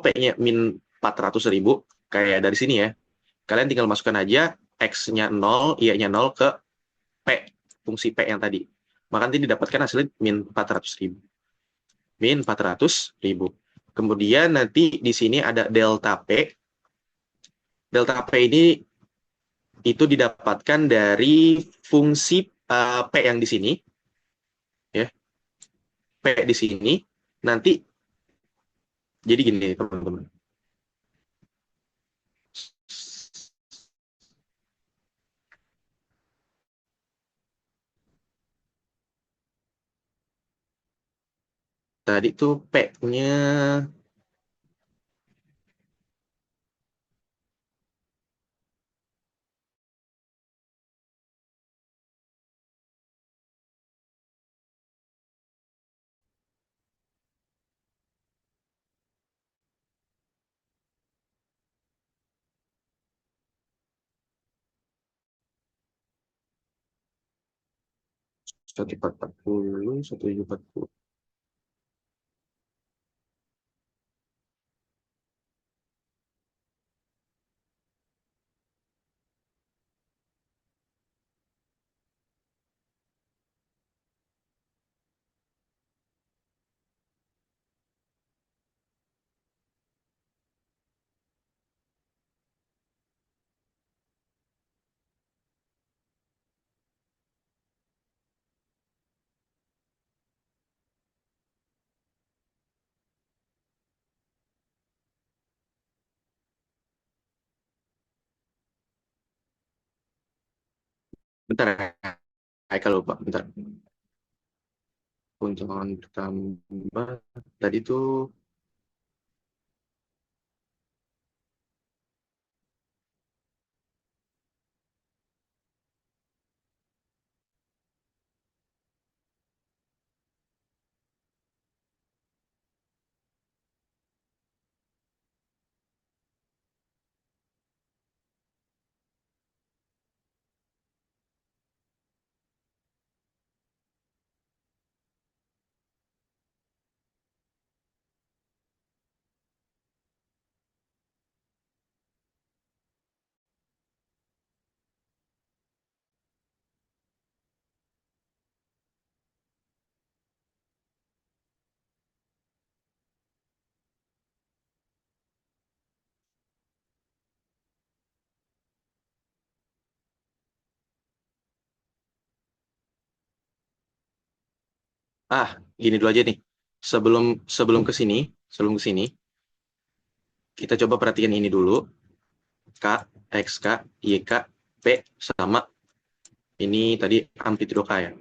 P-nya min 400.000, kayak dari sini ya. Kalian tinggal masukkan aja X-nya 0, Y-nya 0 ke P, fungsi P yang tadi. Maka nanti didapatkan hasilnya min 400.000. Min 400.000. Kemudian nanti di sini ada delta P. Delta P ini itu didapatkan dari fungsi P yang di sini, ya. P di sini nanti jadi gini teman-teman. Tadi tuh P-nya 1440, 1740. Bentar ya, kalau lupa, bentar. Untungan bertambah tadi tuh 'Ah, gini dulu aja nih. Sebelum sebelum ke sini, sebelum ke sini, kita coba perhatikan ini dulu. K, X, K, Y, K, P sama ini tadi amplitudo K ya.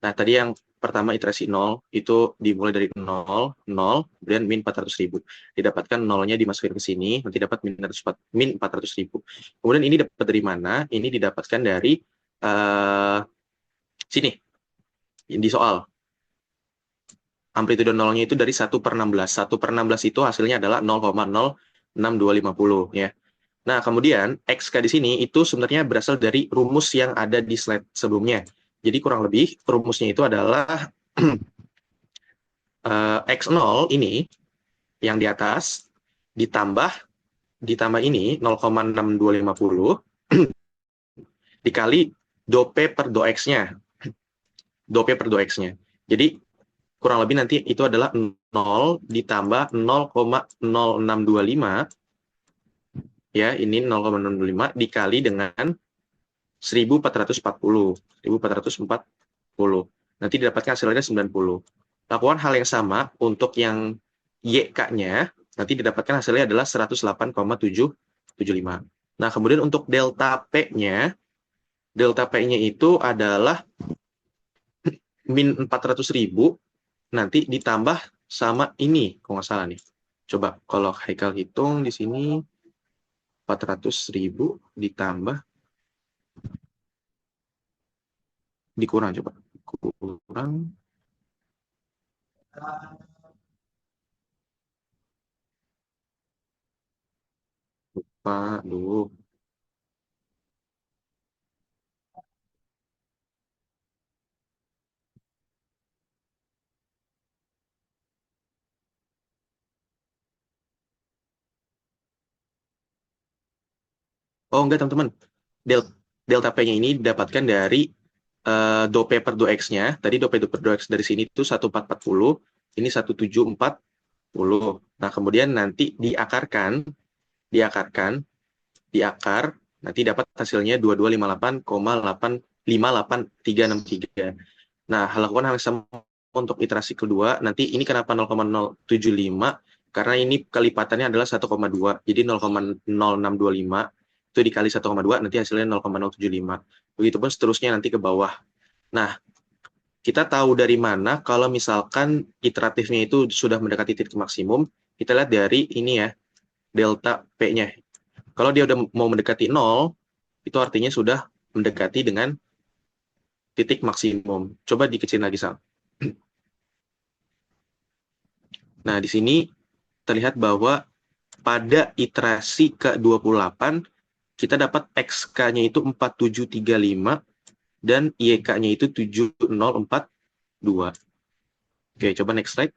Nah, tadi yang pertama iterasi 0 itu dimulai dari 0, 0, kemudian min 400.000. Didapatkan nolnya dimasukin ke sini, nanti dapat min 400.000. Kemudian ini dapat dari mana? Ini didapatkan dari sini, di soal. Amplitudo nolnya itu dari 1/16. 1/16 itu hasilnya adalah 0,06250 ya. Nah, kemudian XK di sini itu sebenarnya berasal dari rumus yang ada di slide sebelumnya. Jadi kurang lebih rumusnya itu adalah X0 ini yang di atas ditambah ini 0,6250 dikali do P per do X-nya. Do P per do X-nya. Jadi kurang lebih nanti itu adalah 0 ditambah 0,0625 ya, ini 0,625 dikali dengan 1440. 1440. Nanti didapatkan hasilnya 90. Lakukan hal yang sama untuk yang YK-nya, nanti didapatkan hasilnya adalah 108,775. Nah, kemudian untuk delta P-nya itu adalah min 400.000, nanti ditambah sama ini, kalau nggak salah nih. Coba kalau Haikal hitung di sini 400.000 ditambah dikurang, coba kurang Pak, aduh. Oh enggak teman-teman, delta P-nya ini didapatkan dari do P per do X-nya. Tadi do P per do X dari sini itu 1440, ini 1740. Nah kemudian nanti diakar, nanti dapat hasilnya 2258,858363. Nah, lakukan hal yang sama untuk iterasi kedua. Nanti ini kenapa 0,075? Karena ini kelipatannya adalah 1,2. Jadi 0,0625 itu dikali 1,2 nanti hasilnya 0,075. Begitupun seterusnya nanti ke bawah. Nah, kita tahu dari mana kalau misalkan iteratifnya itu sudah mendekati titik maksimum, kita lihat dari ini ya, delta P-nya. Kalau dia udah mau mendekati 0, itu artinya sudah mendekati dengan titik maksimum. Coba dikecilin lagi, Sal. Nah, di sini terlihat bahwa pada iterasi ke-28, kita dapat XK-nya itu 4735 dan YK-nya itu 7042. Oke, coba next slide.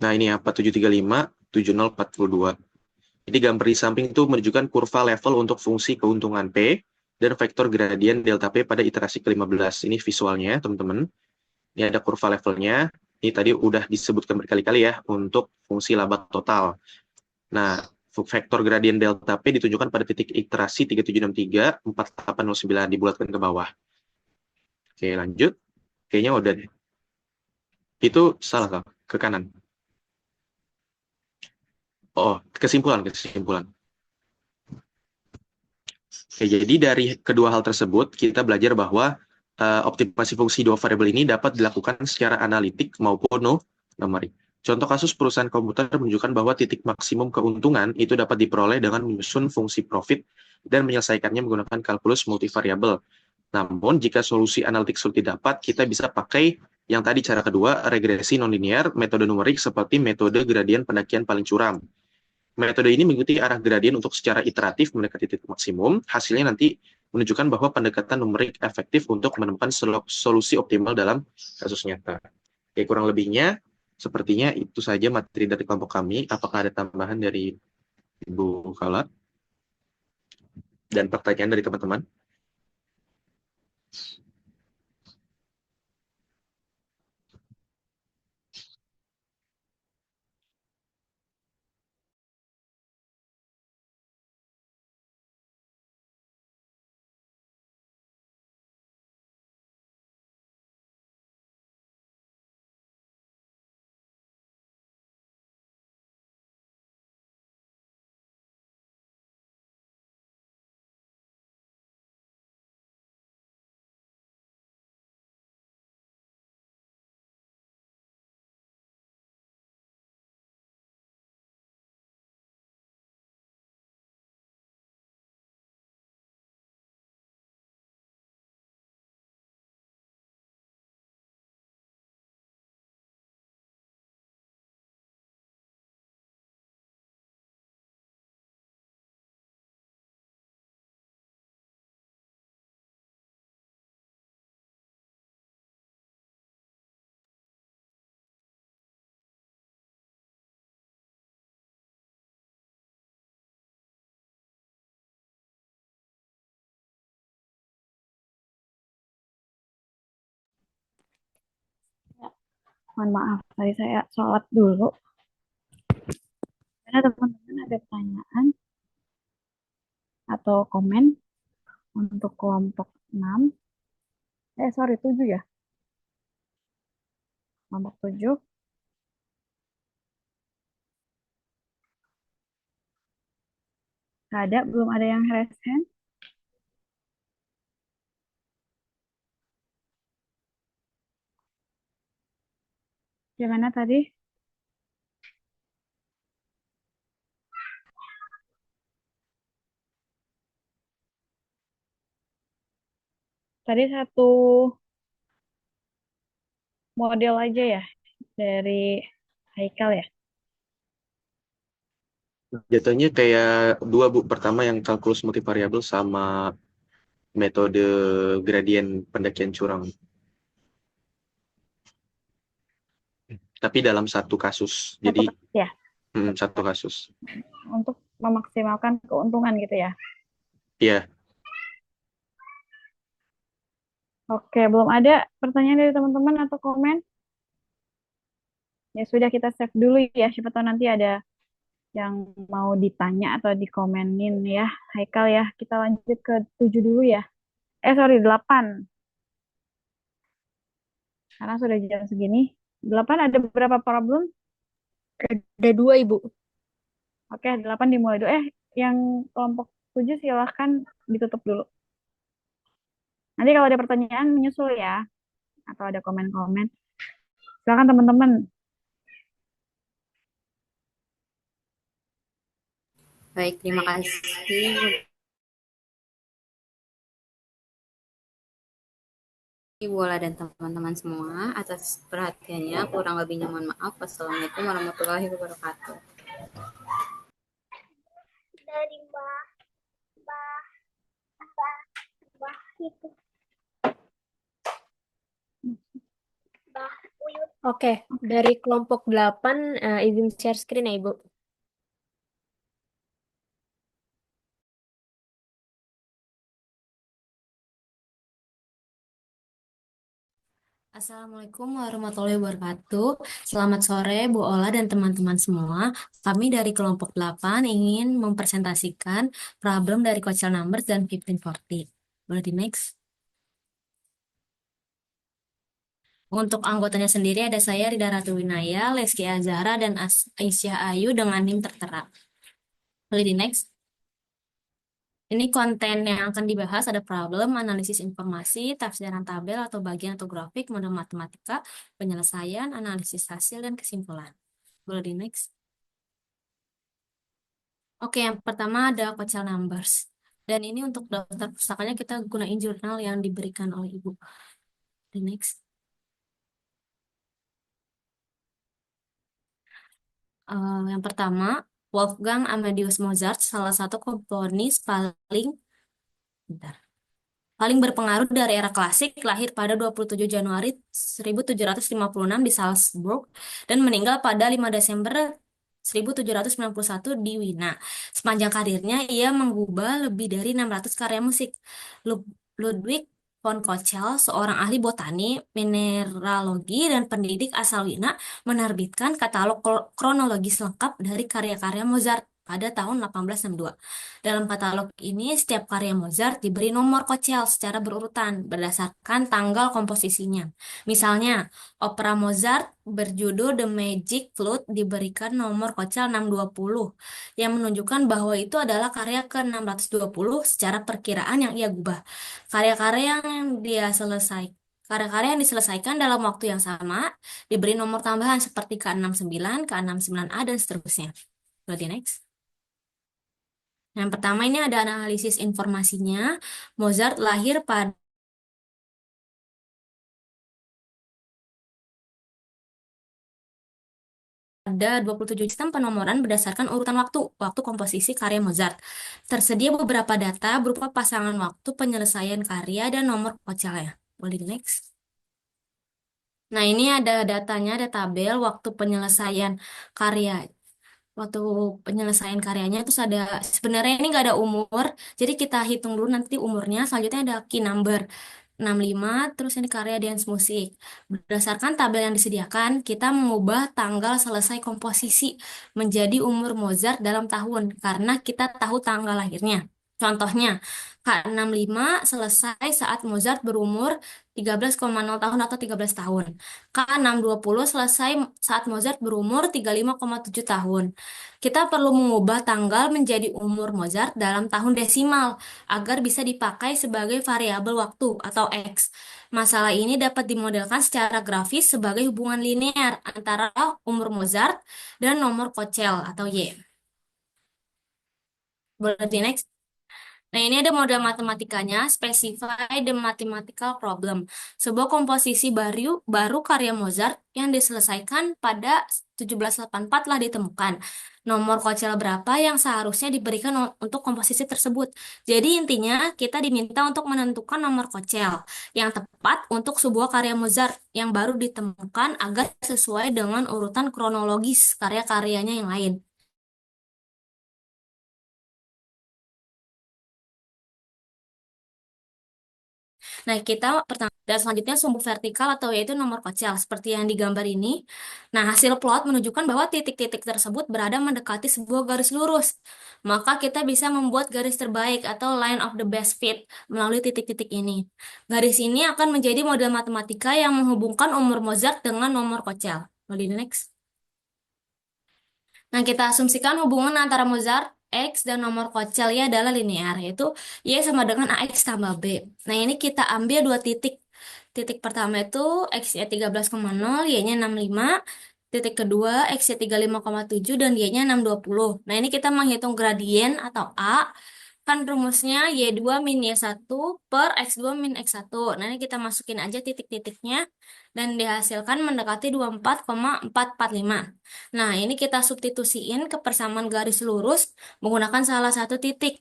Nah, ini ya, 4735, 7042. Jadi gambar di samping itu menunjukkan kurva level untuk fungsi keuntungan P dan vektor gradien delta P pada iterasi ke-15. Ini visualnya, teman-teman. Ini ada kurva levelnya. Ini tadi udah disebutkan berkali-kali ya untuk fungsi laba total. Nah, vektor gradien delta P ditunjukkan pada titik iterasi 3763, 4809 dibulatkan ke bawah. Oke, lanjut. Kayaknya udah deh. Itu salah, Kak. Ke kanan. Oh, kesimpulan. Oke, jadi dari kedua hal tersebut, kita belajar bahwa optimasi fungsi dua variabel ini dapat dilakukan secara analitik maupun numerik. Contoh kasus perusahaan komputer menunjukkan bahwa titik maksimum keuntungan itu dapat diperoleh dengan menyusun fungsi profit dan menyelesaikannya menggunakan kalkulus multivariabel. Namun, jika solusi analitik sulit didapat, kita bisa pakai yang tadi cara kedua, regresi nonlinear, metode numerik seperti metode gradien pendakian paling curam. Metode ini mengikuti arah gradien untuk secara iteratif mendekati titik maksimum. Hasilnya nanti menunjukkan bahwa pendekatan numerik efektif untuk menemukan solusi optimal dalam kasus nyata. Oke, kurang lebihnya sepertinya itu saja materi dari kelompok kami. Apakah ada tambahan dari Ibu Kala dan pertanyaan dari teman-teman? Ya, mohon maaf, tadi saya sholat dulu. Karena teman-teman ada pertanyaan atau komen untuk kelompok 6. Sorry, 7 ya. Kelompok 7. Belum ada yang raise hand. Gimana tadi? Tadi satu model aja ya dari Haikal ya. Jatuhnya kayak dua, Bu. Pertama yang kalkulus multivariabel sama metode gradien pendakian curang. Tapi dalam satu kasus. Satu Jadi, ya. satu kasus. Untuk memaksimalkan keuntungan gitu ya. Iya. Oke, belum ada pertanyaan dari teman-teman atau komen? Ya sudah, kita save dulu ya. Siapa tahu nanti ada yang mau ditanya atau dikomenin ya. Haikal ya, kita lanjut ke 7 dulu ya. Sorry, 8. Karena sudah jam segini. 8 ada berapa problem? Ada dua, Ibu. Oke, 8 dimulai dulu. Yang kelompok 7 silahkan ditutup dulu. Nanti kalau ada pertanyaan menyusul ya. Atau ada komen-komen. Silakan teman-teman. Baik, terima kasih Ibu Ola dan teman-teman semua atas perhatiannya. Kurang lebihnya mohon maaf. Wassalamualaikum warahmatullahi wabarakatuh. Dari Mbak Mbak Mbak itu Mbak Uyut. Oke, dari kelompok 8, izin share screen ya, Ibu. Assalamualaikum warahmatullahi wabarakatuh. Selamat sore, Bu Ola dan teman-teman semua. Kami dari kelompok 8 ingin mempresentasikan problem dari Kocal Numbers dan 1540. Boleh di next? Untuk anggotanya sendiri ada saya, Rida Ratu Winaya, Leski Azhara, dan Aisyah Ayu dengan NIM tertera. Boleh di next? Ini konten yang akan dibahas ada problem, analisis informasi, tafsiran tabel atau bagian atau grafik, model matematika, penyelesaian, analisis hasil, dan kesimpulan. Boleh di next? Oke, yang pertama ada Kocal Numbers. Dan ini untuk daftar pustakanya kita gunain jurnal yang diberikan oleh Ibu. Di next. Yang pertama, Wolfgang Amadeus Mozart, salah satu komponis paling berpengaruh dari era klasik, lahir pada 27 Januari 1756 di Salzburg dan meninggal pada 5 Desember 1791 di Wina. Sepanjang karirnya, ia mengubah lebih dari 600 karya musik. Ludwig von Kochel, seorang ahli botani, mineralogi, dan pendidik asal Wina, menerbitkan katalog kronologis lengkap dari karya-karya Mozart pada tahun 1862. Dalam katalog ini, setiap karya Mozart diberi nomor Kochel secara berurutan berdasarkan tanggal komposisinya. Misalnya, opera Mozart berjudul The Magic Flute diberikan nomor Kochel 620, yang menunjukkan bahwa itu adalah karya ke-620 secara perkiraan yang ia gubah. Karya-karya yang dia selesai Karya-karya yang diselesaikan dalam waktu yang sama diberi nomor tambahan seperti K69, K69A, dan seterusnya. Berarti next. Yang pertama ini ada analisis informasinya. Mozart lahir pada 27 sistem penomoran berdasarkan urutan waktu komposisi karya Mozart. Tersedia beberapa data berupa pasangan waktu penyelesaian karya dan nomor Kochel. Boleh di next. Nah, ini ada datanya, ada tabel waktu penyelesaian karya. Waktu penyelesaian karyanya terus ada, sebenarnya ini nggak ada umur, jadi kita hitung dulu nanti umurnya. Selanjutnya ada key number 65, terus ini karya dance musik. Berdasarkan tabel yang disediakan, kita mengubah tanggal selesai komposisi menjadi umur Mozart dalam tahun, karena kita tahu tanggal lahirnya. Contohnya, K65 selesai saat Mozart berumur 13,0 tahun atau 13 tahun. K620 selesai saat Mozart berumur 35,7 tahun. Kita perlu mengubah tanggal menjadi umur Mozart dalam tahun desimal agar bisa dipakai sebagai variabel waktu atau X. Masalah ini dapat dimodelkan secara grafis sebagai hubungan linear antara umur Mozart dan nomor Kochel atau Y. Boleh di next? Nah, ini ada model matematikanya, specify the mathematical problem. Sebuah komposisi baru karya Mozart yang diselesaikan pada 1784 telah ditemukan. Nomor Kochel berapa yang seharusnya diberikan untuk komposisi tersebut. Jadi intinya kita diminta untuk menentukan nomor Kochel yang tepat untuk sebuah karya Mozart yang baru ditemukan agar sesuai dengan urutan kronologis karya-karyanya yang lain. Nah, kita pertama dan selanjutnya sumbu vertikal atau yaitu nomor kocel seperti yang digambar ini. Nah, hasil plot menunjukkan bahwa titik-titik tersebut berada mendekati sebuah garis lurus. Maka kita bisa membuat garis terbaik atau line of the best fit melalui titik-titik ini. Garis ini akan menjadi model matematika yang menghubungkan umur Mozart dengan nomor kocel. Boleh di next. Nah, kita asumsikan hubungan antara Mozart, X, dan nomor Kochel-nya adalah linear, yaitu Y sama dengan AX tambah B. Nah, ini kita ambil dua titik. Titik pertama itu X-nya 13,0, Y-nya 65. Titik kedua, X-nya 35,7, dan Y-nya 620. Nah, ini kita menghitung gradien atau A. Kan rumusnya Y2 min Y1 per X2 min X1. Nah, ini kita masukin aja titik-titiknya. Dan dihasilkan mendekati 24,445. Nah, ini kita substitusiin ke persamaan garis lurus menggunakan salah satu titik.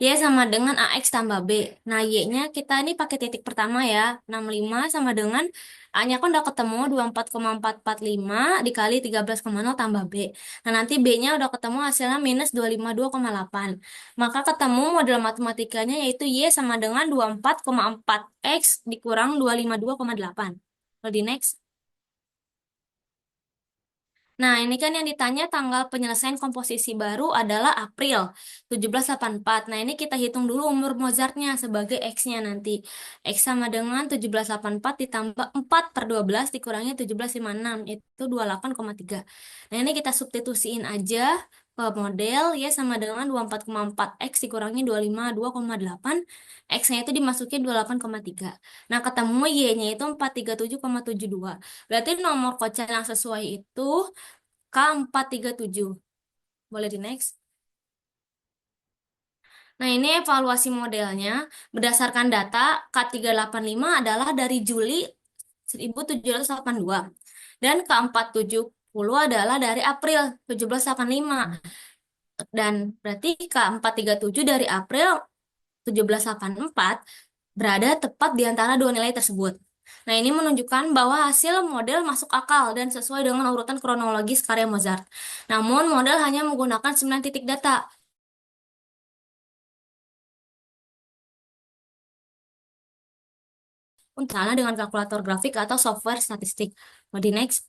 Y sama dengan AX tambah B. Nah, Y-nya kita ini pakai titik pertama ya. 65 sama dengan A-nya kan udah ketemu 24,445 dikali 13,0 tambah B. Nah, nanti B-nya udah ketemu hasilnya minus 252,8. Maka ketemu model matematikanya yaitu Y sama dengan 24,4X dikurang 252,8. Di next. Nah, ini kan yang ditanya tanggal penyelesaian komposisi baru adalah April 1784. Nah, ini kita hitung dulu umur Mozartnya sebagai X-nya nanti. X sama dengan 1784 ditambah 4 per 12 dikurangi 1756, itu 28,3. Nah, ini kita substitusiin aja ke model, ya sama dengan 24,4 X dikurangi 252,8. X-nya itu dimasukin 28,3. Nah, ketemu Y-nya itu 437,72. Berarti nomor kocan yang sesuai itu K437. Boleh di next. Nah, ini evaluasi modelnya. Berdasarkan data, K385 adalah dari Juli 1782. Dan K470 adalah dari April 1785. Dan berarti K437 dari April 1784 berada tepat di antara dua nilai tersebut. Nah, ini menunjukkan bahwa hasil model masuk akal dan sesuai dengan urutan kronologis karya Mozart. Namun, model hanya menggunakan 9 titik data. Misalnya dengan kalkulator grafik atau software statistik. Mau di next.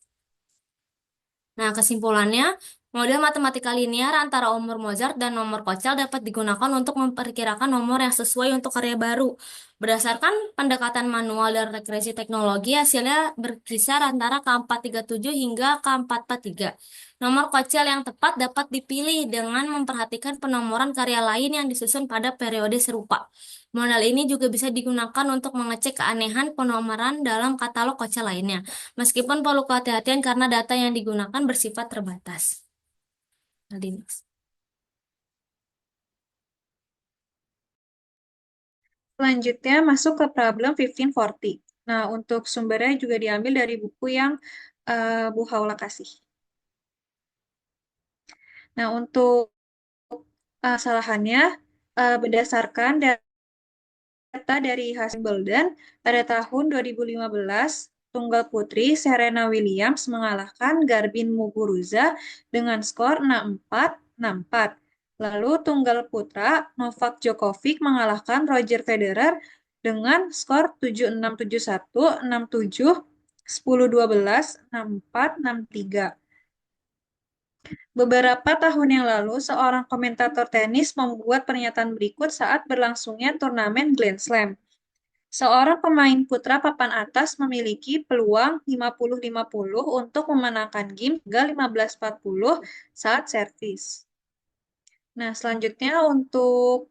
Nah, kesimpulannya, model matematika linear antara umur Mozart dan nomor Kochel dapat digunakan untuk memperkirakan nomor yang sesuai untuk karya baru. Berdasarkan pendekatan manual dan regresi teknologi, hasilnya berkisar antara K437 hingga K443. Nomor Kochel yang tepat dapat dipilih dengan memperhatikan penomoran karya lain yang disusun pada periode serupa. Model ini juga bisa digunakan untuk mengecek keanehan penomoran dalam katalog Kochel lainnya. Meskipun perlu kehati-hatian karena data yang digunakan bersifat terbatas. Selanjutnya masuk ke problem 1540. Nah, untuk sumbernya juga diambil dari buku yang Bu Haula kasih. Nah, untuk kesalahannya berdasarkan data dari Hasibolden pada tahun 2015, tunggal putri Serena Williams mengalahkan Garbine Muguruza dengan skor 6-4, 6-4. Lalu tunggal putra Novak Djokovic mengalahkan Roger Federer dengan skor 7-6, 7-1, 6-7, 10-12, 6-4, 6-3. Beberapa tahun yang lalu, seorang komentator tenis membuat pernyataan berikut saat berlangsungnya turnamen Grand Slam. Seorang pemain putra papan atas memiliki peluang 50-50 untuk memenangkan game hingga 15-40 saat servis. Nah, selanjutnya untuk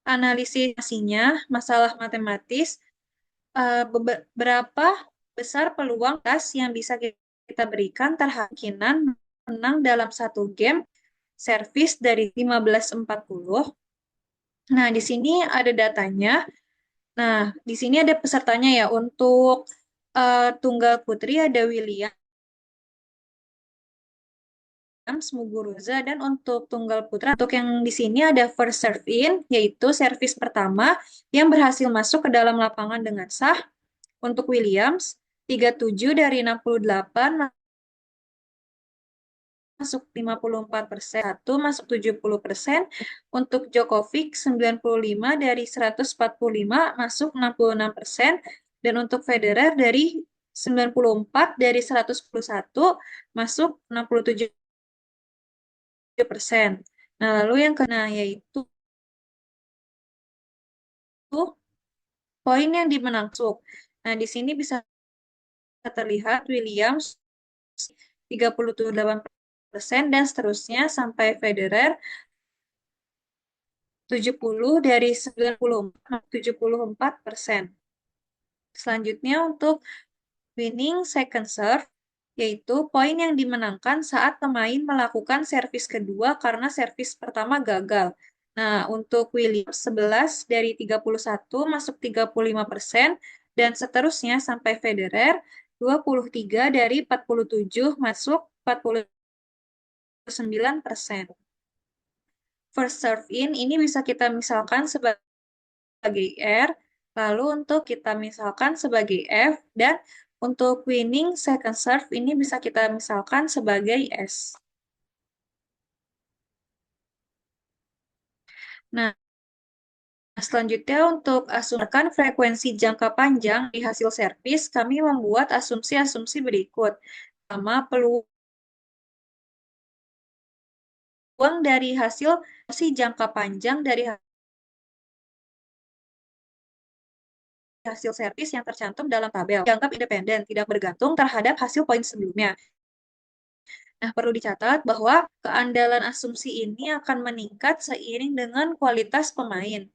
analisisnya, masalah matematis, berapa besar peluang yang bisa kita berikan terhadap kemungkinan menang dalam satu game servis dari 15-40. Nah, di sini ada datanya. Nah, di sini ada pesertanya ya. Untuk tunggal putri ada Williams, Muguruza, dan untuk tunggal putra, untuk yang di sini ada first serve in, yaitu servis pertama yang berhasil masuk ke dalam lapangan dengan sah. Untuk Williams, 37 dari 68 masuk 54%, satu masuk 70%, untuk Djokovic 95 dari 145 masuk 66%, dan untuk Federer dari 94 dari 111 masuk 67%. Nah, lalu yang kena yaitu poin yang dimenangkan. Nah, di sini bisa terlihat Williams 38% dan seterusnya sampai Federer 70 dari 74%. Selanjutnya untuk winning second serve, yaitu poin yang dimenangkan saat pemain melakukan servis kedua karena servis pertama gagal. Nah, untuk Williams 11 dari 31 masuk 35%, dan seterusnya sampai Federer 23 dari 47 masuk 49%. First serve in ini bisa kita misalkan sebagai R, lalu untuk kita misalkan sebagai F, dan untuk winning second serve ini bisa kita misalkan sebagai S. Nah, selanjutnya untuk asumsikan frekuensi jangka panjang di hasil servis, kami membuat asumsi-asumsi berikut. Pertama, peluang dari hasil jangka panjang dari hasil servis yang tercantum dalam tabel dianggap independen, tidak bergantung terhadap hasil poin sebelumnya. Nah, perlu dicatat bahwa keandalan asumsi ini akan meningkat seiring dengan kualitas pemain.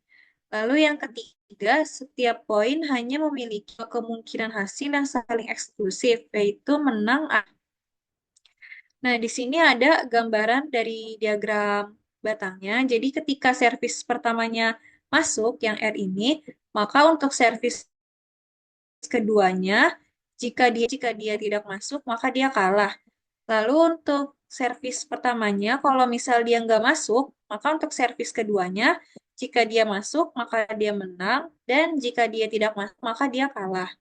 Lalu yang ketiga, setiap poin hanya memiliki kemungkinan hasil yang saling eksklusif, yaitu menang A. Nah, di sini ada gambaran dari diagram batangnya. Jadi ketika servis pertamanya masuk, yang R ini, maka untuk servis keduanya, jika dia tidak masuk, maka dia kalah. Lalu untuk servis pertamanya, kalau misal dia nggak masuk, maka untuk servis keduanya, jika dia masuk, maka dia menang, dan jika dia tidak masuk, maka dia kalah.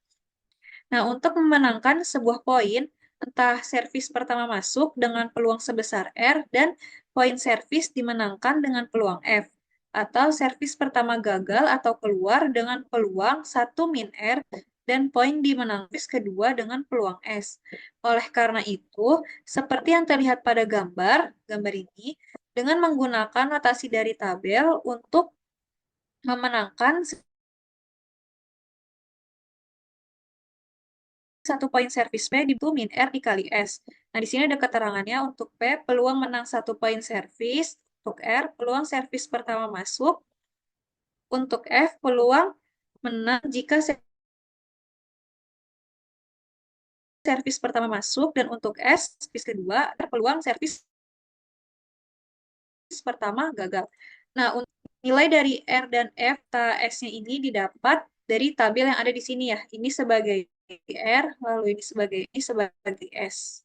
Nah, untuk memenangkan sebuah poin, entah servis pertama masuk dengan peluang sebesar R, dan poin servis dimenangkan dengan peluang F, atau servis pertama gagal atau keluar dengan peluang 1 min R, dan poin dimenangkan servis kedua dengan peluang S. Oleh karena itu, seperti yang terlihat pada gambar ini, dengan menggunakan notasi dari tabel untuk memenangkan 1 poin servis P di min R dikali S. Nah, di sini ada keterangannya untuk P, peluang menang 1 poin servis. Untuk R, peluang servis pertama masuk. Untuk F, peluang menang jika servis pertama masuk. Dan untuk S, servis kedua, peluang servis pertama gagal. Nah, untuk nilai dari R dan F, S-nya ini didapat dari tabel yang ada di sini ya. Ini sebagai R, lalu ini sebagai S.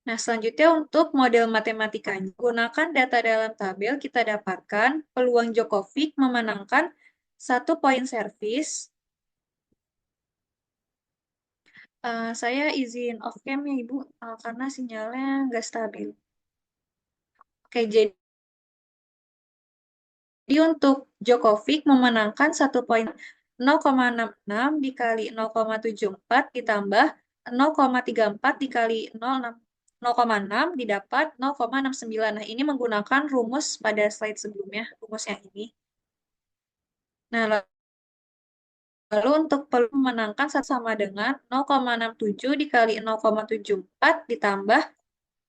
Nah, selanjutnya untuk model matematikanya, gunakan data dalam tabel, kita dapatkan peluang Djokovic memenangkan 1 poin servis. Saya izin off cam ya Ibu, karena sinyalnya nggak stabil. Oke, jadi untuk Djokovic memenangkan 1 poin 0,66 dikali 0,74 ditambah 0,34 dikali 0,6 didapat 0,69. Nah, ini menggunakan rumus pada slide sebelumnya, rumus yang ini. Nah, lalu untuk peluang memenangkan sama dengan 0,67 dikali 0,74 ditambah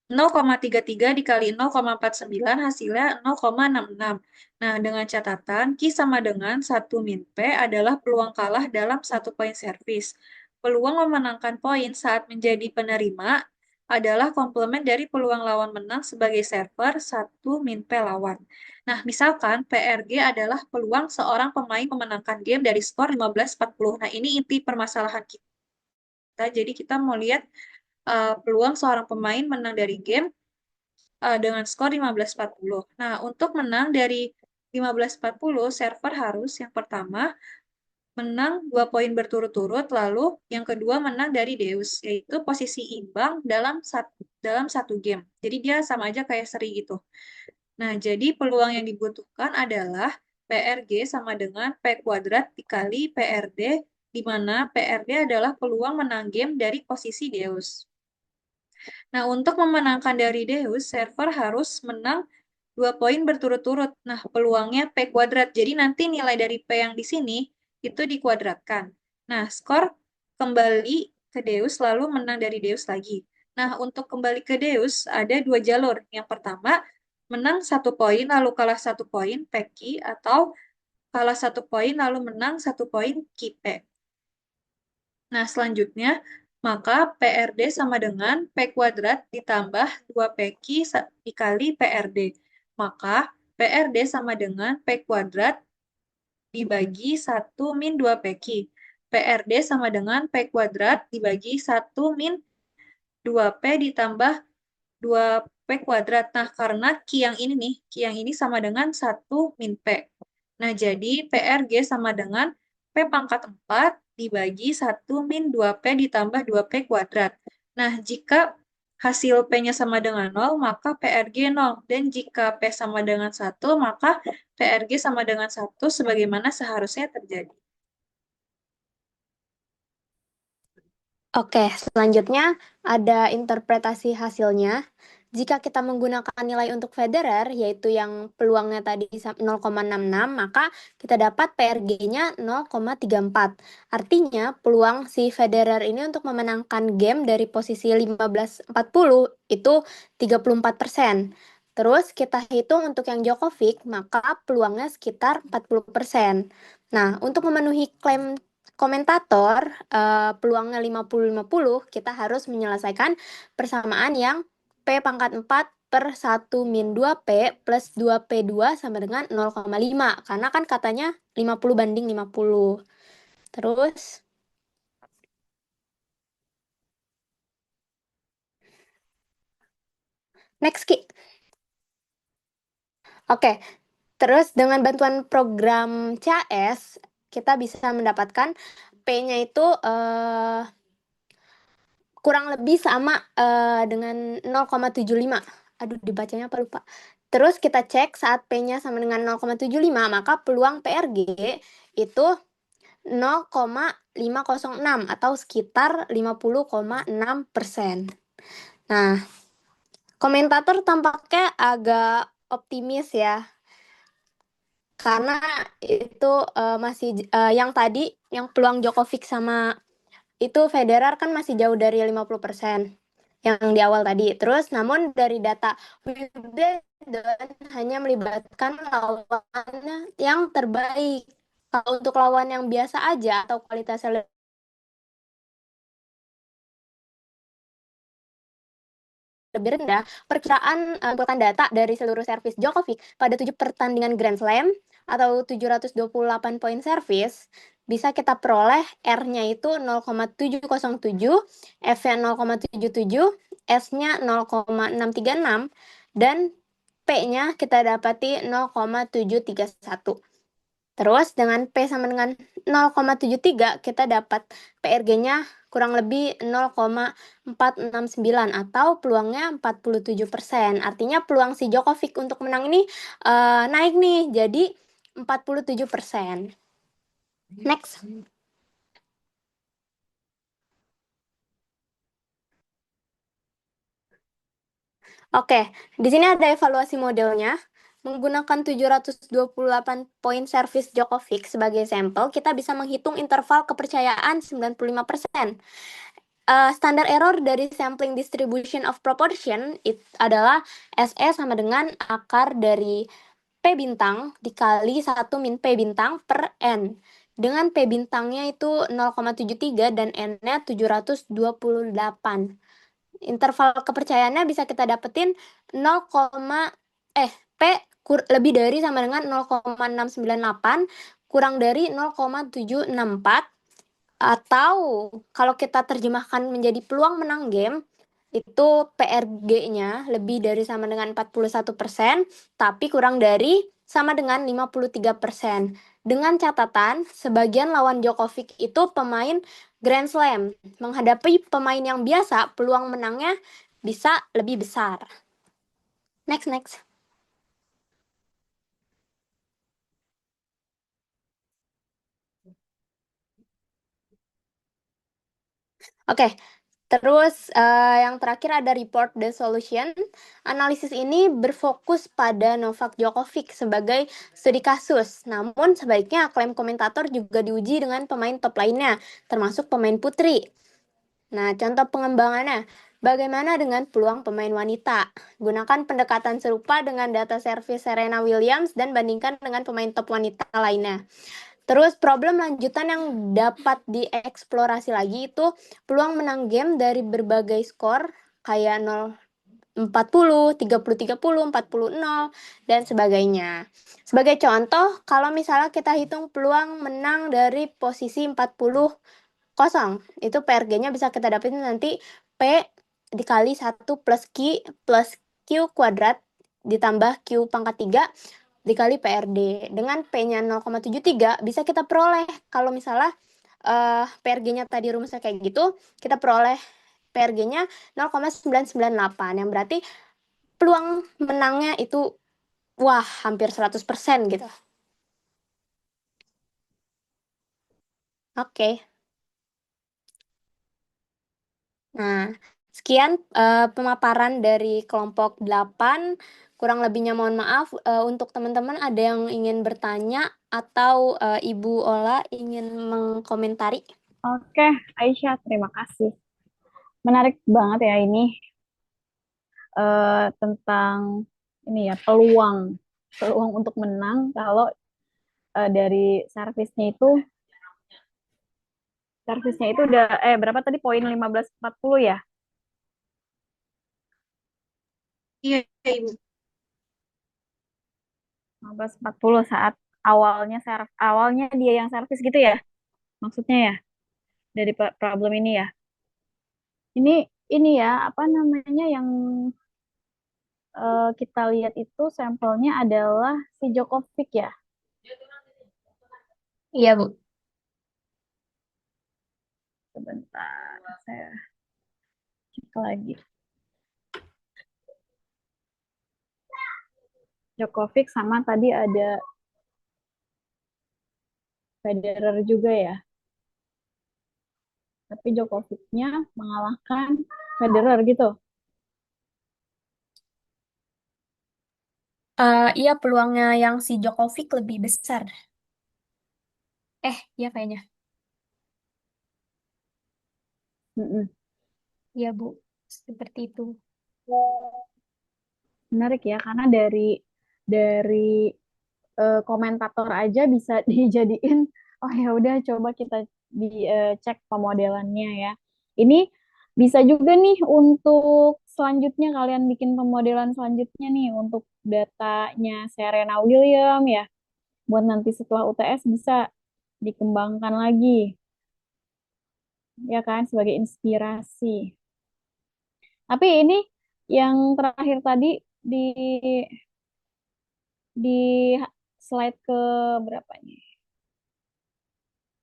0,33 dikali 0,49 hasilnya 0,66. Nah, dengan catatan Q sama dengan 1 min P adalah peluang kalah dalam 1 poin servis. Peluang memenangkan poin saat menjadi penerima adalah komplement dari peluang lawan menang sebagai server 1 min P lawan. Nah, misalkan PRG adalah peluang seorang pemain memenangkan game dari skor 15-40. Nah, ini inti permasalahan kita. Jadi kita mau lihat peluang seorang pemain menang dari game dengan skor 15-40. Nah, untuk menang dari 15-40, server harus yang pertama menang 2 poin berturut-turut, lalu yang kedua menang dari Deus, yaitu posisi imbang dalam satu game. Jadi dia sama aja kayak seri gitu. Nah, jadi peluang yang dibutuhkan adalah PRG sama dengan P kuadrat dikali PRD, di mana PRD adalah peluang menang game dari posisi Deus. Nah, untuk memenangkan dari Deus, server harus menang 2 poin berturut-turut. Nah, peluangnya P kuadrat. Jadi nanti nilai dari P yang di sini itu dikuadratkan. Nah, skor kembali ke Deus lalu menang dari Deus lagi. Nah, untuk kembali ke Deus ada 2 jalur. Yang pertama, menang 1 poin lalu kalah 1 poin PQ, atau kalah 1 poin lalu menang 1 poin QP. Nah, selanjutnya, maka PRD sama dengan P kuadrat ditambah 2PQ dikali PRD. Maka PRD sama dengan P kuadrat dibagi 1 min 2PQ. PRD sama dengan P kuadrat dibagi 1 min 2P ditambah 2P kuadrat. Nah, karena Q yang ini nih, Q yang ini sama dengan 1 min P. Nah, jadi PRG sama dengan P pangkat 4 dibagi 1 min 2P ditambah 2P kuadrat. Nah, jika hasil P-nya sama dengan 0, maka PRG 0. Dan jika P sama dengan 1, maka PRG sama dengan 1 sebagaimana seharusnya terjadi. Oke, selanjutnya ada interpretasi hasilnya. Jika kita menggunakan nilai untuk Federer, yaitu yang peluangnya tadi 0,66, maka kita dapat PRG-nya 0,34. Artinya, peluang si Federer ini untuk memenangkan game dari posisi 15-40 itu 34%. Terus kita hitung untuk yang Djokovic, maka peluangnya sekitar 40%. Nah, untuk memenuhi klaim komentator, peluangnya 50-50, kita harus menyelesaikan persamaan yang P pangkat 4 per 1 min 2P plus 2P2 sama dengan 0,5. Karena kan katanya 50/50. Terus, next, Ki. Oke, terus dengan bantuan program CAS, kita bisa mendapatkan P-nya itu kurang lebih sama dengan 0,75. Aduh, dibacanya apa lupa. Terus kita cek saat P-nya sama dengan 0,75, maka peluang PRG itu 0,506 atau sekitar 50,6%. Nah, komentator tampaknya agak optimis ya. Karena itu masih yang tadi, yang peluang Djokovic sama itu Federer kan masih jauh dari 50% yang di awal tadi. Terus namun dari data Wimbledon hanya melibatkan lawannya yang terbaik. Kalau untuk lawan yang biasa aja atau kualitasnya lebih rendah, perkiraan mengumpulkan data dari seluruh servis Djokovic pada 7 pertandingan Grand Slam atau 728 poin servis, bisa kita peroleh R-nya itu 0,707, F-nya 0,77, S-nya 0,636, dan P-nya kita dapati 0,731. Terus dengan P sama dengan 0,73, kita dapat PRG-nya kurang lebih 0,469 atau peluangnya 47%. Artinya peluang si Djokovic untuk menang ini naik nih, jadi 47%. Next. Oke, di sini ada evaluasi modelnya. Menggunakan 728 poin servis Djokovic sebagai sampel, kita bisa menghitung interval kepercayaan 95%. Standar error dari sampling distribution of proportion adalah SE sama dengan akar dari P bintang dikali 1 min P bintang per N. Dengan P bintangnya itu 0,73 dan N-nya 728. Interval kepercayaannya bisa kita dapetin P lebih dari sama dengan 0,698 kurang dari 0,764, atau kalau kita terjemahkan menjadi peluang menang game itu PRG-nya lebih dari sama dengan 41%, tapi kurang dari sama dengan 53%. Dengan catatan, sebagian lawan Djokovic itu pemain Grand Slam. Menghadapi pemain yang biasa, peluang menangnya bisa lebih besar. Next. Oke, terus yang terakhir ada report the solution. Analisis ini berfokus pada Novak Djokovic sebagai studi kasus. Namun sebaiknya klaim komentator juga diuji dengan pemain top lainnya, termasuk pemain putri. Nah, contoh pengembangannya. Bagaimana dengan peluang pemain wanita? Gunakan pendekatan serupa dengan data servis Serena Williams dan bandingkan dengan pemain top wanita lainnya. Terus problem lanjutan yang dapat dieksplorasi lagi itu peluang menang game dari berbagai skor kayak 0-40, 30-30, 40-0, dan sebagainya. Sebagai contoh, kalau misalnya kita hitung peluang menang dari posisi 40-0, itu PRG-nya bisa kita dapetin nanti P dikali 1 plus Q kuadrat ditambah Q pangkat 3 dikali PRD. Dengan P-nya 0,73 bisa kita peroleh kalau misalnya PRG-nya tadi rumusnya kayak gitu, kita peroleh PRG-nya 0,998 yang berarti peluang menangnya itu wah hampir 100% gitu. Oke. Nah, sekian pemaparan dari kelompok 8. Kurang lebihnya mohon maaf. Untuk teman-teman ada yang ingin bertanya atau Ibu Ola ingin mengkomentari? Oke, Aisyah, terima kasih. Menarik banget ya ini tentang ini ya peluang untuk menang kalau dari servisnya itu udah berapa tadi poin 1540 ya? Iya, Ibu. 1540 saat awalnya dia yang servis gitu ya? Maksudnya ya dari problem ini ya. Ini ya apa namanya yang kita lihat itu sampelnya adalah si Djokovic ya. Iya, Bu. Sebentar, saya cek lagi. Djokovic sama tadi ada Federer juga ya. Tapi Djokovic-nya mengalahkan Federer gitu. Iya, peluangnya yang si Djokovic lebih besar. Iya kayaknya. Mm-mm. Iya, Bu. Seperti itu. Menarik ya, karena dari komentator aja bisa dijadiin oh ya udah coba kita dicek pemodelannya ya. Ini bisa juga nih untuk selanjutnya kalian bikin pemodelan selanjutnya nih untuk datanya Serena William ya. Buat nanti setelah UTS bisa dikembangkan lagi ya kan sebagai inspirasi. Tapi ini yang terakhir tadi di di slide ke berapa nih?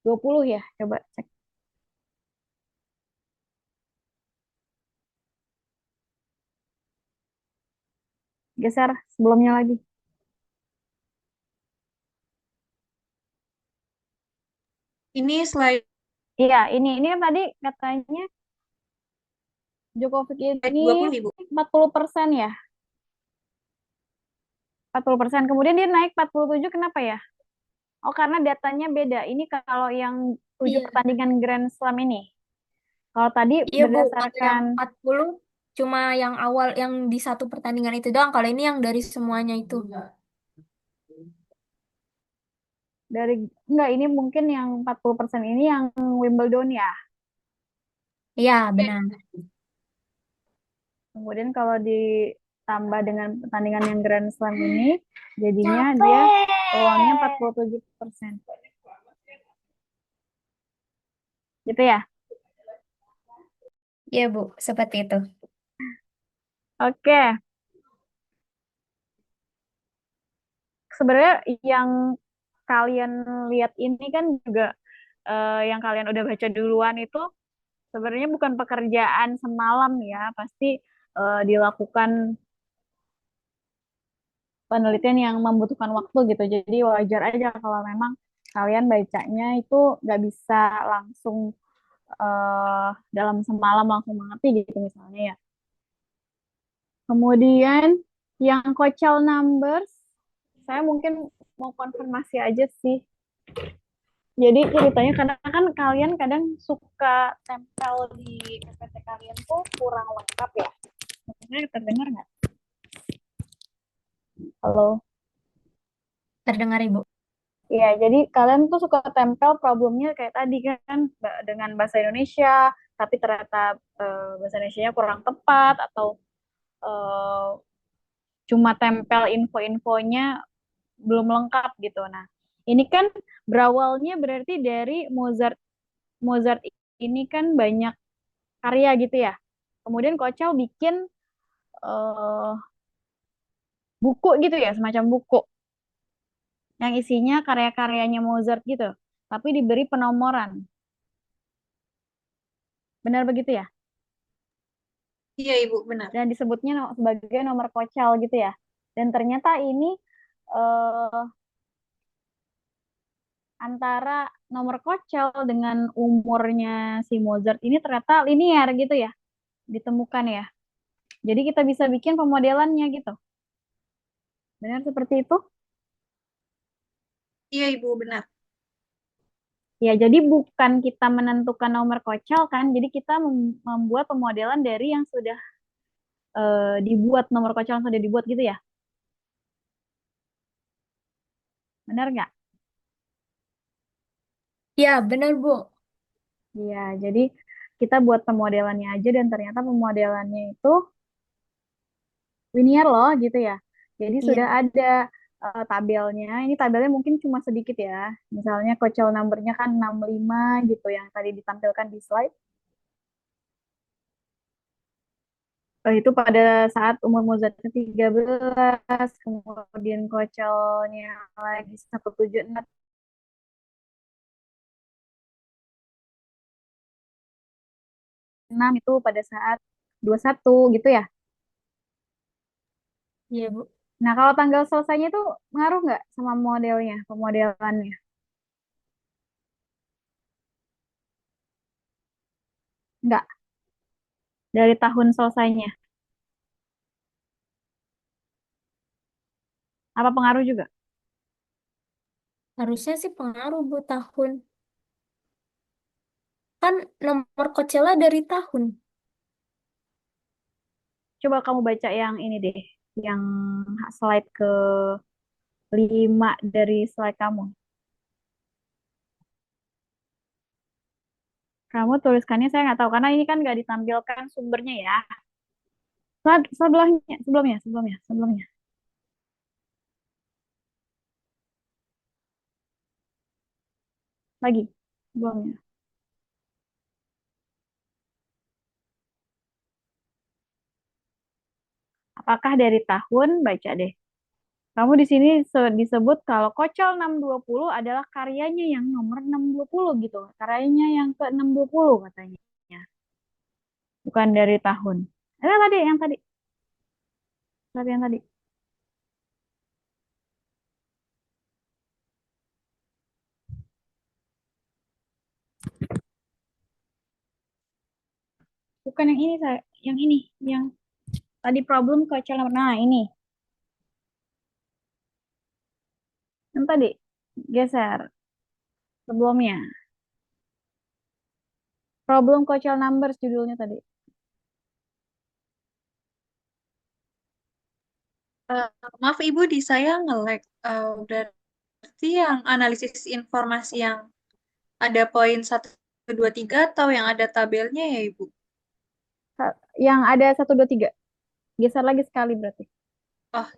20 ya, coba cek. Geser sebelumnya lagi. Ini slide Iya, ini kan tadi katanya Djokovic ini 20, Ibu. 40% ya. 40%. Kemudian dia naik 47, kenapa ya? Oh, karena datanya beda. Ini kalau yang 7 Iya. pertandingan Grand Slam ini. Kalau tadi Iya, Bu. Kalau yang berdasarkan 40 cuma yang awal yang di satu pertandingan itu doang. Kalau ini yang dari semuanya itu. enggak ini mungkin yang 40% ini yang Wimbledon ya. Iya, benar. Kemudian kalau ditambah dengan pertandingan yang Grand Slam ini, jadinya dia peluangnya 47%. Gitu ya? Iya, Bu. Seperti itu. Oke. Sebenarnya yang kalian lihat ini kan juga yang kalian udah baca duluan itu sebenarnya bukan pekerjaan semalam ya, pasti dilakukan penelitian yang membutuhkan waktu gitu. Jadi wajar aja kalau memang kalian bacanya itu nggak bisa langsung dalam semalam langsung mengerti gitu misalnya ya. Kemudian yang Kochel numbers, saya mungkin mau konfirmasi aja sih. Jadi ceritanya kadang kan kalian kadang suka tempel di PPT kalian tuh kurang lengkap ya. Maksudnya terdengar nggak? Halo? Terdengar, Ibu. Iya, jadi kalian tuh suka tempel problemnya kayak tadi kan dengan bahasa Indonesia, tapi ternyata bahasa Indonesianya kurang tepat atau eh, cuma tempel info-infonya belum lengkap gitu. Nah, ini kan berawalnya berarti dari Mozart. Mozart ini kan banyak karya gitu ya. Kemudian Kocal bikin eh, buku gitu ya, semacam buku yang isinya karya-karyanya Mozart gitu, tapi diberi penomoran. Benar begitu ya? Iya, Ibu, benar. Dan disebutnya sebagai nomor Kocal gitu ya. Dan ternyata ini eh, antara nomor Kocal dengan umurnya si Mozart ini ternyata linear gitu ya, ditemukan ya. Jadi kita bisa bikin pemodelannya gitu. Benar seperti itu? Iya, Ibu, benar. Ya, jadi bukan kita menentukan nomor Kocal kan, jadi kita membuat pemodelan dari yang sudah dibuat, nomor Kocal yang sudah dibuat gitu ya. Benar nggak? Ya, benar, Bu. Iya, jadi kita buat pemodelannya aja dan ternyata pemodelannya itu linear loh gitu ya. Jadi Iya. sudah ada tabelnya. Ini tabelnya mungkin cuma sedikit ya. Misalnya Kocal numbernya kan 65 gitu yang tadi ditampilkan di slide. Itu pada saat umur Mozart 13, kemudian Kocelnya lagi 176 itu pada saat 21 gitu ya. Iya, Bu. Nah, kalau tanggal selesainya itu ngaruh nggak sama modelnya, pemodelannya? Nggak, dari tahun selesainya. Apa pengaruh juga? Harusnya sih pengaruh, Bu, tahun. Kan nomor Coachella dari tahun. Coba kamu baca yang ini deh, yang slide ke 5 dari slide kamu. Kamu tuliskannya saya nggak tahu, karena ini kan nggak ditampilkan sumbernya ya. Sebelahnya, sebelumnya. Lagi, sebelumnya. Apakah dari tahun? Baca deh. Kamu di sini disebut kalau Kocel 620 adalah karyanya yang nomor 620 gitu. Karyanya yang ke 620 katanya. Bukan dari tahun. Tadi yang tadi. Tadi yang tadi. Bukan yang ini, saya. Yang ini. Yang tadi problem Kocel nomor. Nah, ini. Yang tadi. Geser. Sebelumnya. Problem Kocel numbers judulnya tadi. Eh, maaf, Ibu, di saya nge-lag. Berarti yang analisis informasi yang ada poin 1, 2, 3 atau yang ada tabelnya ya, Ibu? Yang ada 1, 2, 3. Geser lagi sekali berarti. Oh,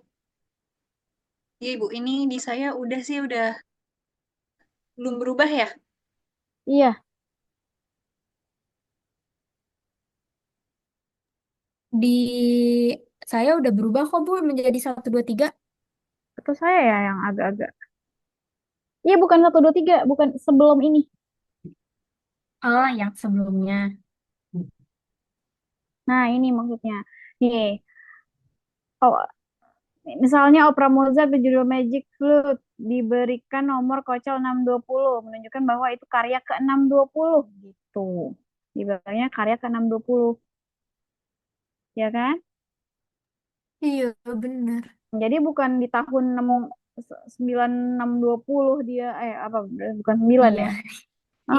iya, Ibu. Ini di saya udah sih, udah belum berubah ya? Iya. Di saya udah berubah kok, Bu, menjadi 1, 2, 3. Itu saya ya yang agak-agak. Iya, bukan 1, 2, 3, bukan sebelum ini. Oh, yang sebelumnya. Nah, ini maksudnya. Nih, oh, misalnya opera Mozart berjudul Magic Flute diberikan nomor kocel 620, menunjukkan bahwa itu karya ke-620 gitu. Dibilangnya karya ke-620, ya kan? Iya, benar. Jadi bukan di tahun 9620 dia apa bukan 9 Iya, ya.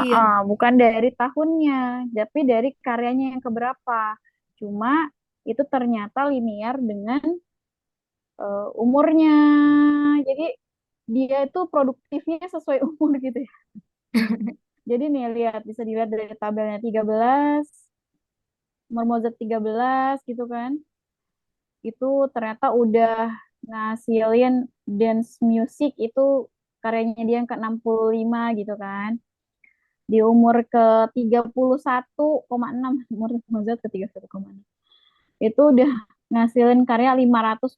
iya. Bukan dari tahunnya, tapi dari karyanya yang keberapa. Cuma itu ternyata linear dengan umurnya. Jadi dia itu produktifnya sesuai umur gitu ya. Jadi nih bisa dilihat dari tabelnya 13, umur Mozart 13 gitu kan. Itu ternyata udah ngasilin dance music itu karyanya dia yang ke-65 gitu kan. Di umur ke 31,6, umur Mozart ke 31,6. Itu udah ngasilin karya 525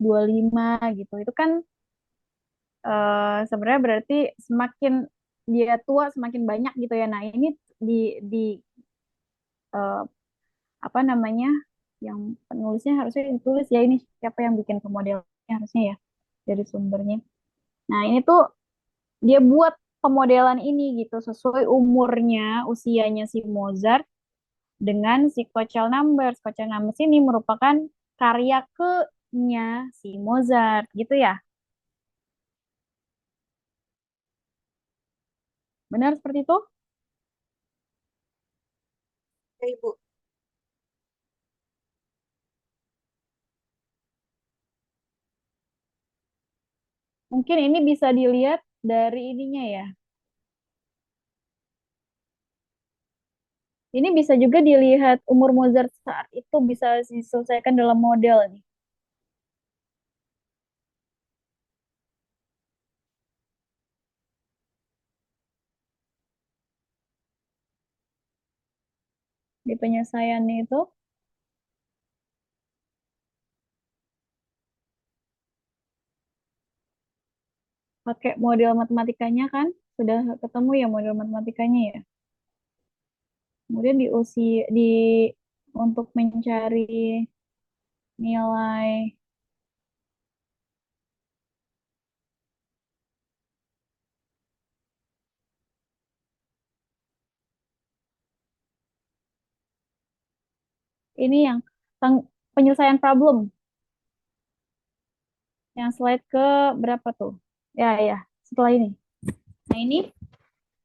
gitu. Itu kan sebenarnya berarti semakin dia tua semakin banyak gitu ya. Nah, ini di eh, apa namanya? Yang penulisnya harusnya ditulis ya, ini siapa yang bikin pemodelannya harusnya ya dari sumbernya. Nah, ini tuh dia buat pemodelan ini gitu sesuai umurnya, usianya si Mozart dengan si Kochel Numbers. Kochel Numbers ini merupakan karya ke-nya si Mozart gitu ya. Benar seperti itu? Ya, Ibu. Mungkin ini bisa dilihat dari ininya ya. Ini bisa juga dilihat umur Mozart saat itu bisa diselesaikan dalam model nih. Di penyelesaian itu pakai model matematikanya kan. Sudah ketemu ya model matematikanya ya. Kemudian untuk mencari nilai ini yang penyelesaian problem. Yang slide ke berapa tuh? Ya, ya, setelah ini. Nah, ini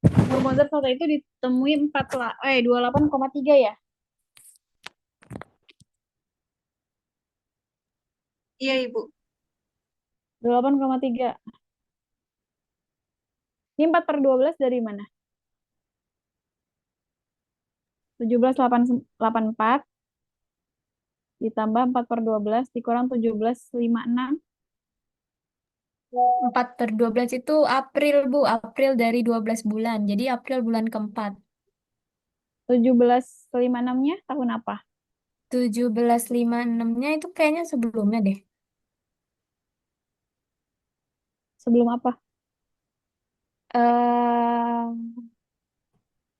umur Mozart saat itu ditemui 28,3 ya. Iya, Ibu. 28,3. Ini 4/12 dari mana? 17,84 ditambah 4/12 dikurang 17,56. 4/12 itu April, Bu. April dari 12 bulan. Jadi April bulan keempat. 17,56-nya tahun apa? 1756-nya itu kayaknya sebelumnya deh. Sebelum apa? eh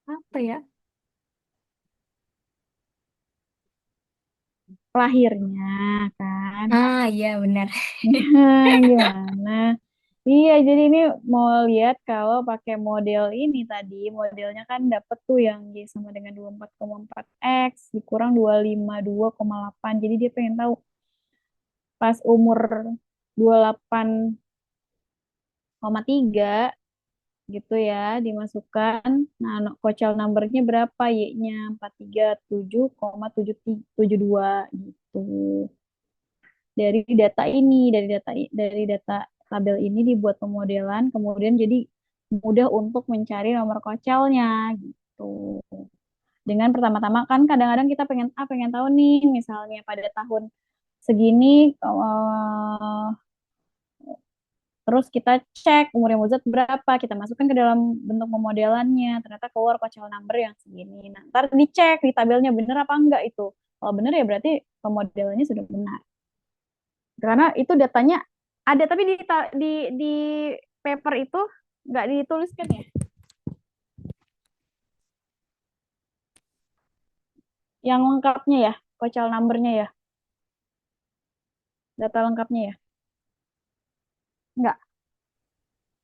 Apa ya? Lahirnya kan. Ah, iya benar. Gimana? Iya, jadi ini mau lihat kalau pakai model ini tadi, modelnya kan dapet tuh yang Y sama dengan 24,4X dikurang 252,8. Jadi dia pengen tahu pas umur 28,3 gitu ya dimasukkan. Nah, Kochel numbernya berapa? Y-nya 437,772 gitu. Dari data tabel ini dibuat pemodelan, kemudian jadi mudah untuk mencari nomor Kochelnya gitu. Dengan pertama-tama kan kadang-kadang kita pengen tahu nih misalnya pada tahun segini terus kita cek umurnya Mozart berapa, kita masukkan ke dalam bentuk pemodelannya, ternyata keluar Kochel number yang segini. Nah, ntar dicek di tabelnya bener apa enggak itu. Kalau bener ya berarti pemodelannya sudah benar. Karena itu datanya ada, tapi di paper itu Nggak dituliskan ya? Yang lengkapnya ya, kocal numbernya ya, data lengkapnya ya? Nggak,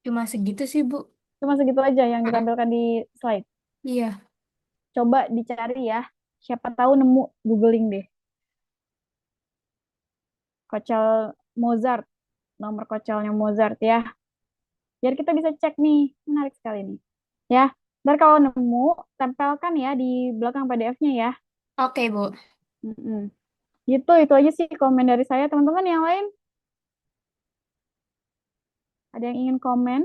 Cuma segitu sih, Bu. cuma segitu aja yang ditampilkan di slide. Iya. Coba dicari ya, siapa tahu nemu, googling deh. Kocal Mozart, nomor kocelnya Mozart ya. Biar kita bisa cek nih, menarik sekali nih. Ya, ntar kalau nemu, tempelkan ya di belakang PDF-nya ya. Oke, Bu. Mm-mm. Gitu, itu aja sih komen dari saya. Teman-teman yang lain, ada yang ingin komen?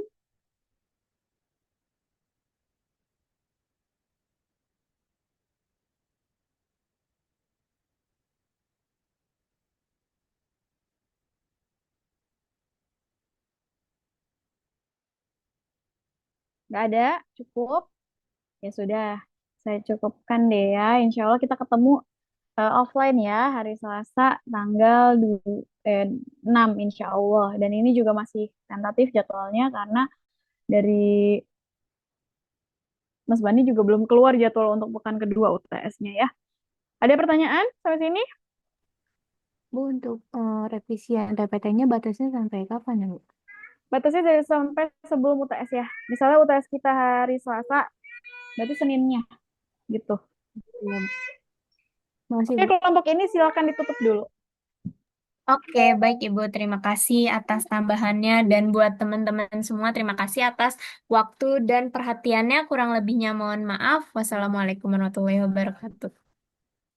Nggak ada, cukup. Ya sudah, saya cukupkan deh ya. Insya Allah kita ketemu offline ya, hari Selasa tanggal 6 insya Allah. Dan ini juga masih tentatif jadwalnya karena dari Mas Bani juga belum keluar jadwal untuk pekan kedua UTS-nya ya. Ada pertanyaan sampai sini? Bu, untuk revisian TPT-nya batasnya sampai kapan ya, Bu? Batasnya dari sampai sebelum UTS ya. Misalnya UTS kita hari Selasa, berarti Seninnya gitu. Iya, Bu. Makasih, Oke, Bu. kelompok ini silakan ditutup dulu. Oke, baik Ibu. Terima kasih atas tambahannya dan buat teman-teman semua terima kasih atas waktu dan perhatiannya. Kurang lebihnya mohon maaf. Wassalamualaikum warahmatullahi wabarakatuh.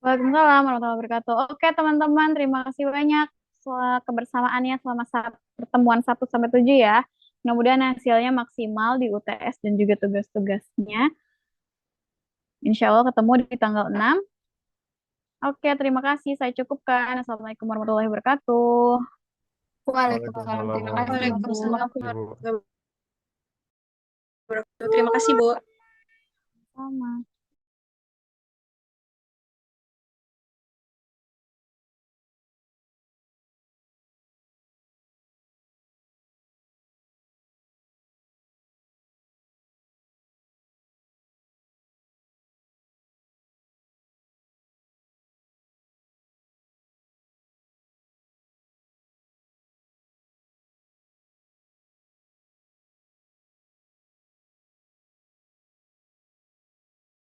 Waalaikumsalam warahmatullahi wabarakatuh. Oke, teman-teman, terima kasih banyak kebersamaannya selama pertemuan 1 sampai 7 ya. Mudah-mudahan hasilnya maksimal di UTS dan juga tugas-tugasnya. Insya Allah ketemu di tanggal 6. Oke, terima kasih. Saya cukupkan. Assalamualaikum warahmatullahi wabarakatuh. Waalaikumsalam. Waalaikumsalam Terima kasih Ibu. warahmatullahi Terima wabarakatuh. Terima kasih, Bu. kasih. Sama.